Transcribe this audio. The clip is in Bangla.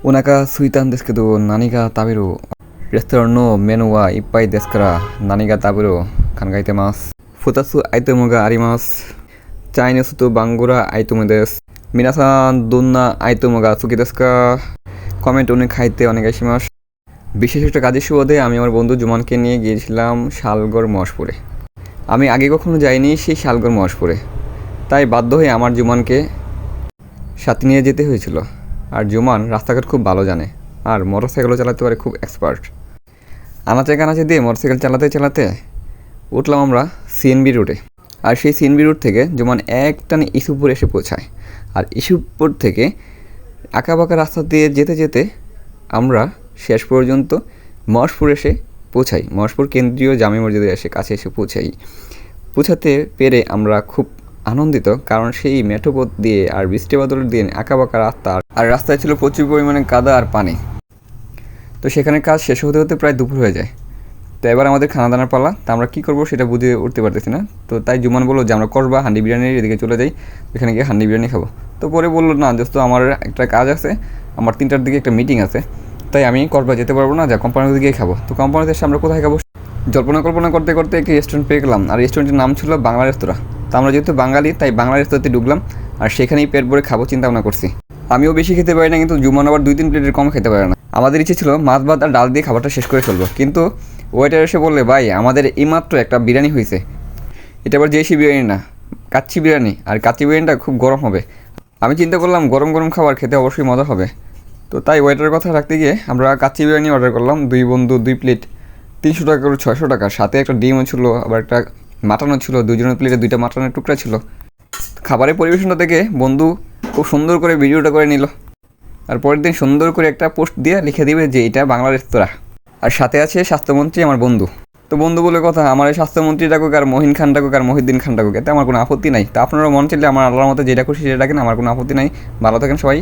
Unaka suitan deskedo naniga tabiru restaurant no menu wa ippai desu kara naniga tabiru kangaitemasu. Futatsu aitemu ga arimasu. Chinese to bangura aitemu desu. Minasan donna aitemu ga suki desu ka? Comment উনি খাইতে অনেক আসিমাস। বিশেষ একটা কাজের সুবাদে আমি আমার বন্ধু জুমানকে নিয়ে গিয়েছিলাম শালগড় মহেশপুরে। আমি আগে কখনো যাইনি সেই শালগড় মহেশপুরে, তাই বাধ্য হয়ে আমার জুমানকে সাথে নিয়ে যেতে হয়েছিল। আর জুমান রাস্তাঘাট খুব ভালো জানে, আর মোটরসাইকেলও চালাতে পারে, খুব এক্সপার্ট। আনাচে কানাচে দিয়ে মোটরসাইকেল চালাতে চালাতে উঠলাম আমরা সিএনবি রুটে। আর সেই সিএনবি রুট থেকে জুমান একটানে ইস্যুপুর এসে পৌঁছায়। আর ইস্যুপুর থেকে আঁকাবাঁকা রাস্তা দিয়ে যেতে যেতে আমরা শেষ পর্যন্ত মহেশপুর এসে পৌঁছাই। মহেশপুর কেন্দ্রীয় জামে মসজিদে কাছে এসে পৌঁছাতে পেরে আমরা খুব আনন্দিত, কারণ সেই মেঠোপথ দিয়ে আর বৃষ্টি বাদল দিয়ে আঁকাবাঁকা রাস্তা, আর রাস্তায় ছিল প্রচুর পরিমাণে কাদা আর পানি। তো সেখানে কাজ শেষ হতে হতে প্রায় দুপুর হয়ে যায়। তো এবার আমাদের খানা দানার পালা। তা আমরা কী করবো সেটা বুঝে উঠতে পারতেছি না। তো তাই জুমান বললো যে আমরা করবা হান্ডি বিরিয়ানির এদিকে চলে যাই, এখানে গিয়ে হান্ডি বিরিয়ানি খাবো। তো পরে বললো না দোস্ত, আমার একটা কাজ আছে, আমার 3টার দিকে একটা মিটিং আছে, তাই আমি করবা যেতে পারবো না, যা কোম্পানির দিকেই খাবো। তো কোম্পানিতে এসে আমরা কোথায় খাবো কল্পনা করতে করতে একটি রেস্টুরেন্ট পেয়ে গেলাম। আর রেস্টুরেন্টের নাম ছিল বাংলা রেস্তোরাঁ। তো আমরা যেহেতু বাঙালি, তাই বাংলা রেস্তোরাঁতে ঢুকলাম, আর সেখানেই পেট ভরে খাবো চিন্তা ভাবনা করছি। আমিও বেশি খেতে পারি না, কিন্তু জুমান আবার 2-3 প্লেটের কম খেতে পারে না। আমাদের ইচ্ছে ছিল মাছ ভাত আর ডাল দিয়ে খাবারটা শেষ করে ফেলবো, কিন্তু ওয়েটার এসে বললে ভাই আমাদের এইমাত্র একটা বিরিয়ানি হয়েছে, এটা আবার যেসি বিরিয়ানি না, কাচ্চি বিরিয়ানি, আর কাচ্চি বিরিয়ানিটা খুব গরম হবে। আমি চিন্তা করলাম গরম গরম খাবার খেতে অবশ্যই মজা হবে। তো তাই ওয়েটারের কথা রাখতে গিয়ে আমরা কাচ্চি বিরিয়ানি অর্ডার করলাম। 2 বন্ধু 2 প্লেট, 300 টাকা করে 600 টাকা। সাথে একটা ডিমও ছিল, আবার একটা মাটনও ছিল। 2জনের প্লেটে 2টা মাটনের টুকরা ছিল। খাবারের পরিবেশনটা দেখে বন্ধু খুব সুন্দর করে ভিডিওটা করে নিল, আর পরের দিন সুন্দর করে একটা পোস্ট দিয়ে লিখে দিবে যে এটা বাংলা রেস্তোরাঁ। আর সাথে আছে স্বাস্থ্যমন্ত্রী আমার বন্ধু। তো বন্ধু বলে কথা, আমার এই স্বাস্থ্যমন্ত্রী ডাকুক আর মহিন খান ডাকুক আর মহিউদ্দিন খান ডাকুক, এতে আমার কোনো আপত্তি নাই। তা আপনারা মন চাইলে আমার আল্লাহর মতো যেটা খুশি সেটা ডাকেন, আমার কোনো আপত্তি নাই। ভালো থাকেন সবাই।